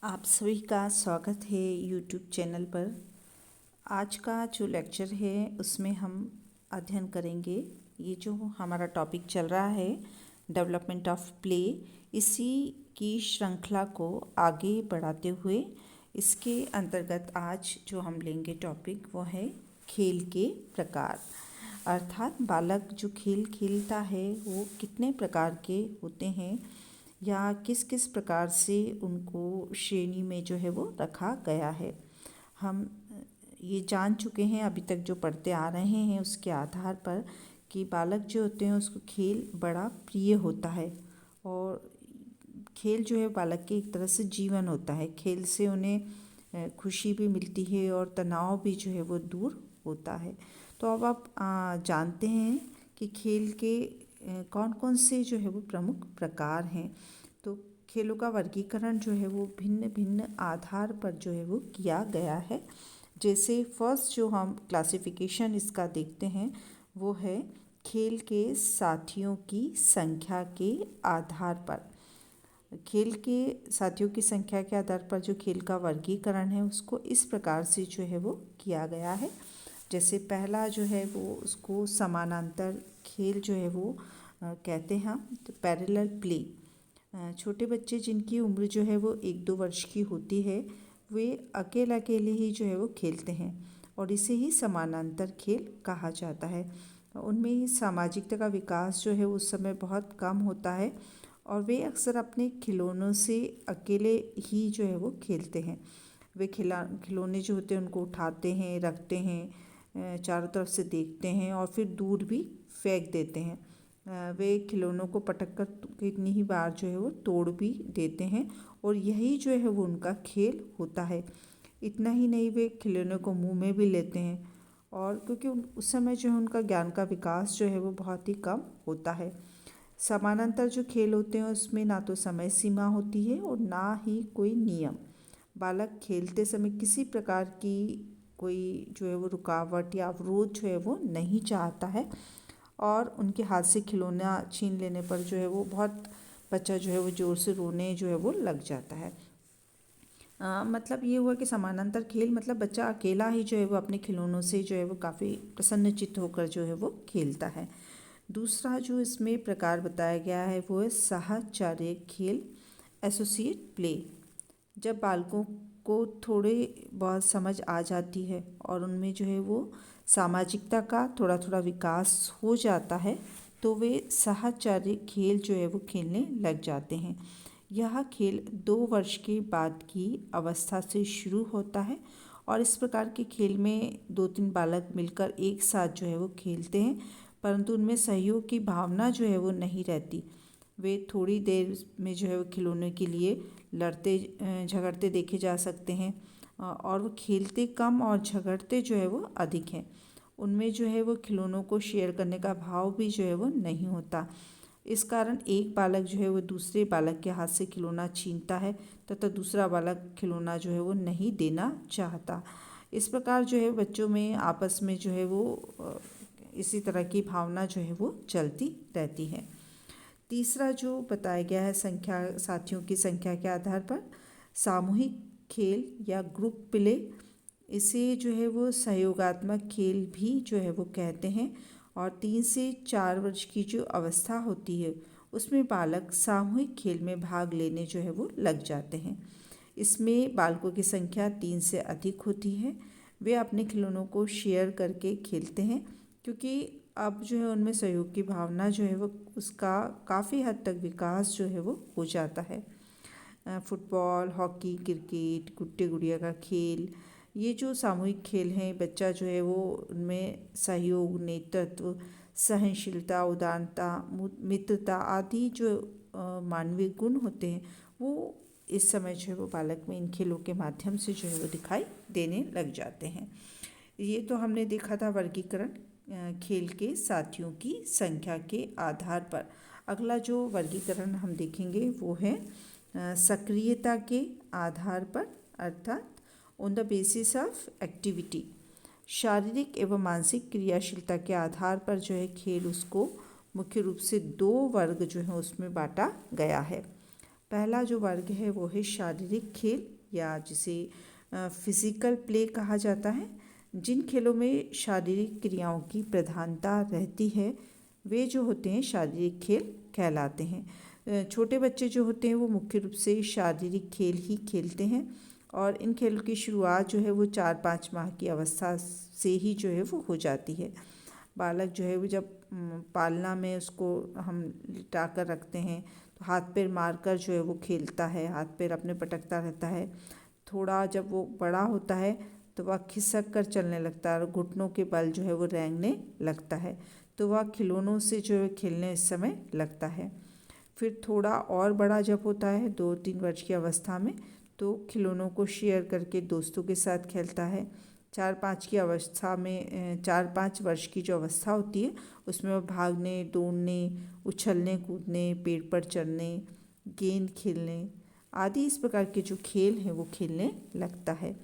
आप सभी का स्वागत है यूट्यूब चैनल पर। आज का जो लेक्चर है उसमें हम अध्ययन करेंगे, ये जो हमारा टॉपिक चल रहा है डेवलपमेंट ऑफ प्ले, इसी की श्रृंखला को आगे बढ़ाते हुए इसके अंतर्गत आज जो हम लेंगे टॉपिक वो है खेल के प्रकार। अर्थात बालक जो खेल खेलता है वो कितने प्रकार के होते हैं या किस किस प्रकार से उनको श्रेणी में जो है वो रखा गया है। हम ये जान चुके हैं अभी तक जो पढ़ते आ रहे हैं उसके आधार पर कि बालक जो होते हैं उसको खेल बड़ा प्रिय होता है और खेल जो है बालक के एक तरह से जीवन होता है। खेल से उन्हें खुशी भी मिलती है और तनाव भी जो है वो दूर होता है। तो अब आप जानते हैं कि खेल के कौन कौन से जो है वो प्रमुख प्रकार हैं। तो खेलों का वर्गीकरण जो है वो भिन्न भिन्न आधार पर जो है वो किया गया है। जैसे फर्स्ट जो हम क्लासिफिकेशन इसका देखते हैं वो है खेल के साथियों की संख्या के आधार पर। खेल के साथियों की संख्या के आधार पर जो खेल का वर्गीकरण है उसको इस प्रकार से जो है वो किया गया है। जैसे पहला जो है वो उसको समानांतर खेल जो है वो कहते हैं हम, तो पैरेलल प्ले। छोटे बच्चे जिनकी उम्र जो है वो 1-2 वर्ष की होती है वे अकेले अकेले ही जो है वो खेलते हैं और इसे ही समानांतर खेल कहा जाता है। उनमें सामाजिकता का विकास जो है उस समय बहुत कम होता है और वे अक्सर अपने खिलौनों से अकेले ही जो है वो खेलते हैं। वे खिलौने जो होते हैं उनको उठाते हैं, रखते हैं, चारों तरफ से देखते हैं और फिर दूर भी फेंक देते हैं। वे खिलौनों को पटक कर कितनी ही बार जो है वो तोड़ भी देते हैं और यही जो है वो उनका खेल होता है। इतना ही नहीं, वे खिलौने को मुंह में भी लेते हैं और क्योंकि उस समय जो है उनका ज्ञान का विकास जो है वो बहुत ही कम होता है। समानांतर जो खेल होते हैं उसमें ना तो समय सीमा होती है और ना ही कोई नियम। बालक खेलते समय किसी प्रकार की कोई जो है वो रुकावट या अवरोध जो है वो नहीं चाहता है और उनके हाथ से खिलौना छीन लेने पर जो है वो बहुत बच्चा जो है वो ज़ोर से रोने जो है वो लग जाता है। मतलब ये हुआ कि समानांतर खेल मतलब बच्चा अकेला ही जो है वो अपने खिलौनों से जो है वो काफ़ी प्रसन्नचित्त होकर जो है वो खेलता है। दूसरा जो इसमें प्रकार बताया गया है वो है साहचर्य खेल, एसोसिएट प्ले। जब बालकों को थोड़े बहुत समझ आ जाती है और उनमें जो है वो सामाजिकता का थोड़ा थोड़ा विकास हो जाता है तो वे साहचर्य खेल जो है वो खेलने लग जाते हैं। यह खेल 2 वर्ष के बाद की अवस्था से शुरू होता है और इस प्रकार के खेल में 2-3 बालक मिलकर एक साथ जो है वो खेलते हैं, परंतु उनमें सहयोग की भावना जो है वो नहीं रहती। वे थोड़ी देर में जो है वो खिलौने के लिए लड़ते झगड़ते देखे जा सकते हैं और वो खेलते कम और झगड़ते जो है वो अधिक हैं। उनमें जो है वो खिलौनों को शेयर करने का भाव भी जो है वो नहीं होता। इस कारण एक बालक जो है वो दूसरे बालक के हाथ से खिलौना छीनता है तथा दूसरा बालक खिलौना जो है वो नहीं देना चाहता। इस प्रकार जो है बच्चों में आपस में जो है वो इसी तरह की भावना जो है वो चलती रहती है। तीसरा जो बताया गया है संख्या, साथियों की संख्या के आधार पर सामूहिक खेल या ग्रुप प्ले, इसे जो है वो सहयोगात्मक खेल भी जो है वो कहते हैं। और 3 से 4 वर्ष की जो अवस्था होती है उसमें बालक सामूहिक खेल में भाग लेने जो है वो लग जाते हैं। इसमें बालकों की संख्या 3 से अधिक होती है। वे अपने खिलौनों को शेयर करके खेलते हैं क्योंकि अब जो है उनमें सहयोग की भावना जो है वो उसका काफ़ी हद तक विकास जो है वो हो जाता है। फुटबॉल, हॉकी, क्रिकेट, गुड्डे गुड़िया का खेल, ये जो सामूहिक खेल हैं बच्चा जो है वो उनमें सहयोग, नेतृत्व, सहनशीलता, उदारता, मित्रता आदि जो मानवीय गुण होते हैं वो इस समय जो है वो बालक में इन खेलों के माध्यम से जो है वो दिखाई देने लग जाते हैं। ये तो हमने देखा था वर्गीकरण खेल के साथियों की संख्या के आधार पर। अगला जो वर्गीकरण हम देखेंगे वो है सक्रियता के आधार पर, अर्थात on the basis of activity. शारीरिक एवं मानसिक क्रियाशीलता के आधार पर जो है खेल उसको मुख्य रूप से 2 वर्ग जो है उसमें बांटा गया है। पहला जो वर्ग है वो है शारीरिक खेल, या जिसे फिजिकल प्ले कहा जाता है। जिन खेलों में शारीरिक क्रियाओं की प्रधानता रहती है वे जो होते हैं शारीरिक खेल कहलाते हैं। छोटे बच्चे जो होते हैं वो मुख्य रूप से शारीरिक खेल ही खेलते हैं, और इन खेलों की शुरुआत जो है वो 4-5 माह की अवस्था से ही जो है वो हो जाती है। बालक जो है वो जब पालना में उसको हम लिटा कर रखते हैं तो हाथ पैर मारकर जो है वो खेलता है, हाथ पैर अपने पटकता रहता है। थोड़ा जब वो बड़ा होता है तो वह खिसक कर चलने लगता है और घुटनों के बल जो है वो रेंगने लगता है, तो वह खिलौनों से जो है खेलने इस समय लगता है। फिर थोड़ा और बड़ा जब होता है 2-3 वर्ष की अवस्था में, तो खिलौनों को शेयर करके दोस्तों के साथ खेलता है। 4-5 की अवस्था में 4-5 वर्ष की जो अवस्था होती है उसमें वो भागने, दौड़ने, उछलने कूदने, पेड़ पर चढ़ने, गेंद खेलने आदि इस प्रकार के जो खेल हैं वो खेलने लगता है।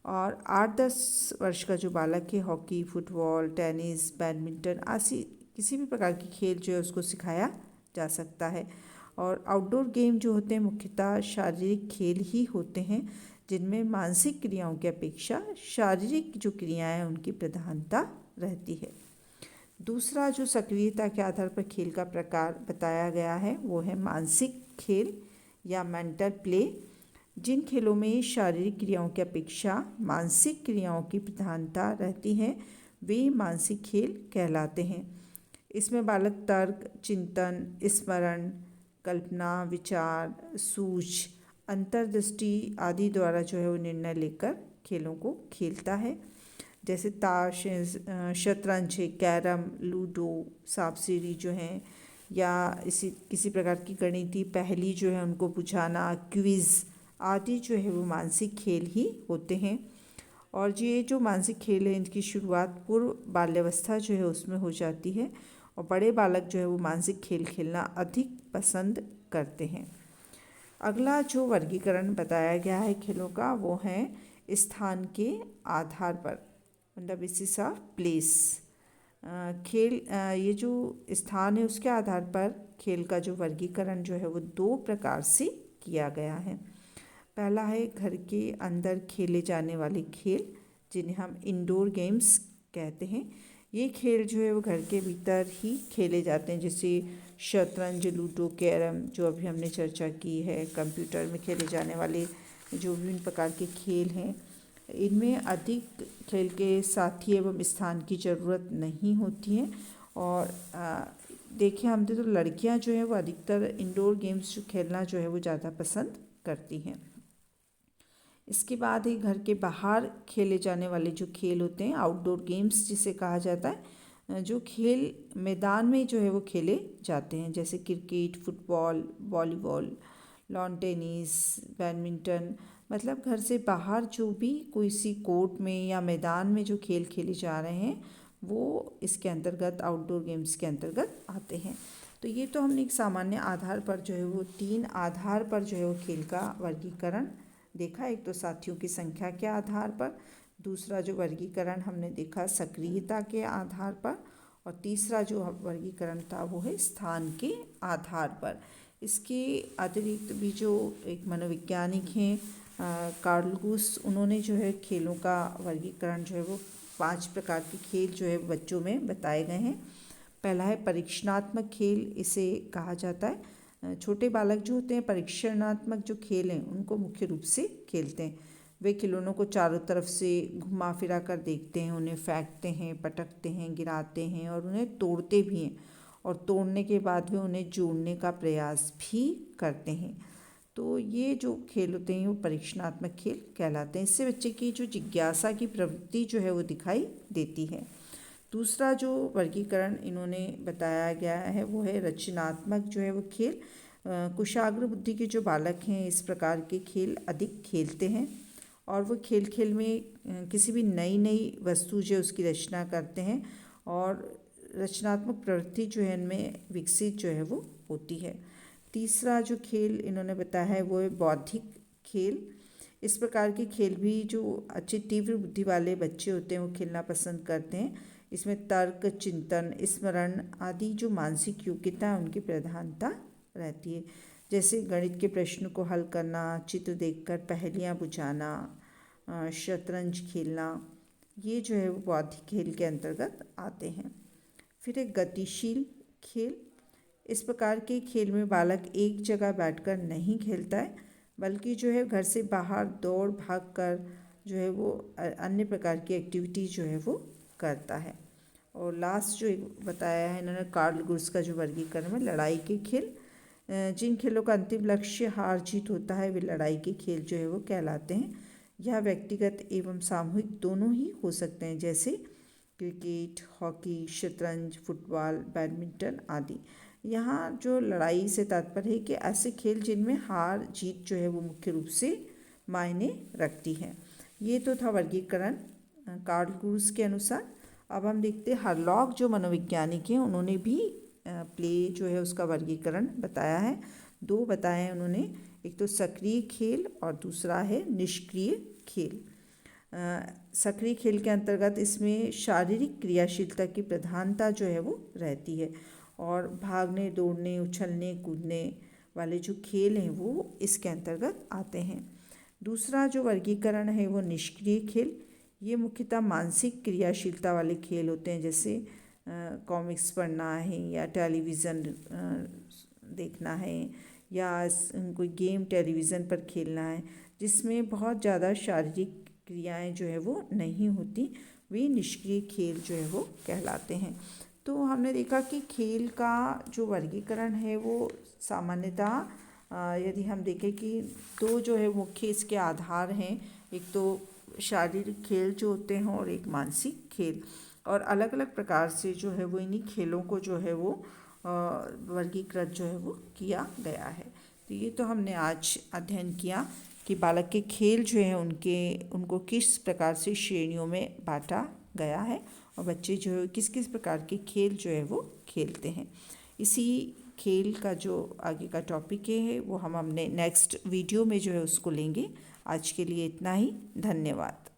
और 8-10 वर्ष का जो बालक है हॉकी, फुटबॉल, टेनिस, बैडमिंटन आदि किसी भी प्रकार की खेल जो है उसको सिखाया जा सकता है। और आउटडोर गेम जो होते हैं मुख्यतः शारीरिक खेल ही होते हैं, जिनमें मानसिक क्रियाओं की अपेक्षा शारीरिक जो क्रियाएं हैं उनकी प्रधानता रहती है। दूसरा जो सक्रियता के आधार पर खेल का प्रकार बताया गया है वो है मानसिक खेल या मेंटल प्ले। जिन खेलों में शारीरिक क्रियाओं की अपेक्षा मानसिक क्रियाओं की प्रधानता रहती है वे मानसिक खेल कहलाते हैं। इसमें बालक तर्क, चिंतन, स्मरण, कल्पना, विचार, सूझ, अंतर्दृष्टि आदि द्वारा जो है वो निर्णय लेकर खेलों को खेलता है। जैसे ताश, शतरंज, कैरम, लूडो, सांप सीढ़ी जो हैं, या इसी किसी प्रकार की गणितीय पहेली जो है उनको बुझाना, क्विज़ आदि जो है वो मानसिक खेल ही होते हैं। और ये जो मानसिक खेल है इनकी शुरुआत पूर्व बाल्यावस्था जो है उसमें हो जाती है, और बड़े बालक जो है वो मानसिक खेल खेलना अधिक पसंद करते हैं। अगला जो वर्गीकरण बताया गया है खेलों का वो है स्थान के आधार पर, on the basis of place. खेल ये जो स्थान है उसके आधार पर खेल का जो वर्गीकरण जो है वो 2 प्रकार से किया गया है। पहला है घर के अंदर खेले जाने वाले खेल, जिन्हें हम इंडोर गेम्स कहते हैं। ये खेल जो है वो घर के भीतर ही खेले जाते हैं, जैसे शतरंज, लूडो, कैरम जो अभी हमने चर्चा की है। कंप्यूटर में खेले जाने वाले जो विभिन्न प्रकार के खेल हैं इनमें अधिक खेल के साथी एवं स्थान की ज़रूरत नहीं होती है। और देखिए हम तो लड़कियां जो है वो अधिकतर इंडोर गेम्स जो खेलना जो है वो ज़्यादा पसंद करती हैं। इसके बाद ही घर के बाहर खेले जाने वाले जो खेल होते हैं आउटडोर गेम्स जिसे कहा जाता है, जो खेल मैदान में जो है वो खेले जाते हैं, जैसे cricket, football, volleyball, lawn tennis, badminton. मतलब घर से बाहर जो भी कोई सी कोर्ट में या मैदान में जो खेल खेले जा रहे हैं वो इसके अंतर्गत आउटडोर गेम्स के अंतर्गत आते हैं। तो ये तो हमने एक सामान्य आधार पर जो है वो 3 आधार पर जो है वो खेल का वर्गीकरण देखा। एक तो साथियों की संख्या के आधार पर, दूसरा जो वर्गीकरण हमने देखा सक्रियता के आधार पर, और तीसरा जो वर्गीकरण था वो है स्थान के आधार पर। इसके अतिरिक्त भी जो एक मनोवैज्ञानिक हैं कार्ल गुस, उन्होंने जो है खेलों का वर्गीकरण जो है वो 5 प्रकार के खेल जो है बच्चों में बताए गए हैं। पहला है परीक्षणात्मक खेल, इसे कहा जाता है। छोटे बालक जो होते हैं परीक्षणात्मक जो खेल हैं उनको मुख्य रूप से खेलते हैं। वे खिलौनों को चारों तरफ से घुमा फिरा कर देखते हैं, उन्हें फेंकते हैं, पटकते हैं, गिराते हैं और उन्हें तोड़ते भी हैं, और तोड़ने के बाद वे उन्हें जोड़ने का प्रयास भी करते हैं। तो ये जो खेल होते हैं वो परीक्षणात्मक खेल कहलाते हैं। इससे बच्चे की जो जिज्ञासा की प्रवृत्ति जो है वो दिखाई देती है। दूसरा जो वर्गीकरण इन्होंने बताया गया है वो है रचनात्मक जो है वो खेल। कुशाग्र बुद्धि के जो बालक हैं इस प्रकार के खेल अधिक खेलते हैं, और वो खेल खेल में किसी भी नई नई वस्तु जो उसकी रचना करते हैं, और रचनात्मक प्रवृत्ति जो है इनमें विकसित जो है वो होती है। तीसरा जो खेल इन्होंने बताया है वो है बौद्धिक खेल। इस प्रकार के खेल भी जो अच्छी तीव्र बुद्धि वाले बच्चे होते हैं वो खेलना पसंद करते हैं। इसमें तर्क, चिंतन, स्मरण आदि जो मानसिक योग्यता है उनकी प्रधानता रहती है। जैसे गणित के प्रश्न को हल करना, चित्र देखकर पहेलियाँ बुझाना, शतरंज खेलना, ये जो है वो बौद्धिक खेल के अंतर्गत आते हैं। फिर एक गतिशील खेल, इस प्रकार के खेल में बालक एक जगह बैठकर नहीं खेलता है, बल्कि जो है घर से बाहर दौड़ भाग कर जो है वो अन्य प्रकार की एक्टिविटी जो है वो करता है। और लास्ट जो बताया है इन्होंने कार्ल गुर्स का जो वर्गीकरण है, लड़ाई के खेल, जिन खेलों का अंतिम लक्ष्य हार जीत होता है वे लड़ाई के खेल जो है वो कहलाते हैं। यह व्यक्तिगत एवं सामूहिक दोनों ही हो सकते हैं, जैसे क्रिकेट, हॉकी, शतरंज, फुटबॉल, बैडमिंटन आदि। यहाँ जो लड़ाई से तात्पर्य है कि ऐसे खेल जिनमें हार जीत जो है वो मुख्य रूप से मायने रखती है। ये तो था वर्गीकरण कार्ल गुर्स के अनुसार। अब हम देखते हैं हरलॉक जो मनोवैज्ञानिक हैं, उन्होंने भी प्ले जो है उसका वर्गीकरण बताया है। दो बताए हैं उन्होंने, एक तो सक्रिय खेल और दूसरा है निष्क्रिय खेल। सक्रिय खेल के अंतर्गत इसमें शारीरिक क्रियाशीलता की प्रधानता जो है वो रहती है, और भागने, दौड़ने, उछलने, कूदने वाले जो खेल हैं वो इसके अंतर्गत आते हैं। दूसरा जो वर्गीकरण है वो निष्क्रिय खेल, ये मुख्यतः मानसिक क्रियाशीलता वाले खेल होते हैं, जैसे कॉमिक्स पढ़ना है या टेलीविज़न देखना है या कोई गेम टेलीविज़न पर खेलना है, जिसमें बहुत ज़्यादा शारीरिक क्रियाएं जो है वो नहीं होती, वे निष्क्रिय खेल जो है वो कहलाते हैं। तो हमने देखा कि खेल का जो वर्गीकरण है वो सामान्यतः यदि हम देखें कि दो जो है मुख्य इसके आधार हैं, एक तो शारीरिक खेल जो होते हैं और एक मानसिक खेल, और अलग अलग प्रकार से जो है वो इन्हीं खेलों को जो है वो वर्गीकृत जो है वो किया गया है। तो ये तो हमने आज अध्ययन किया कि बालक के खेल जो हैं उनको किस प्रकार से श्रेणियों में बांटा गया है, और बच्चे जो है किस किस प्रकार के खेल जो है वो खेलते हैं। इसी खेल का जो आगे का टॉपिक है वो हम अपने नेक्स्ट वीडियो में जो है उसको लेंगे। आज के लिए इतना ही, धन्यवाद।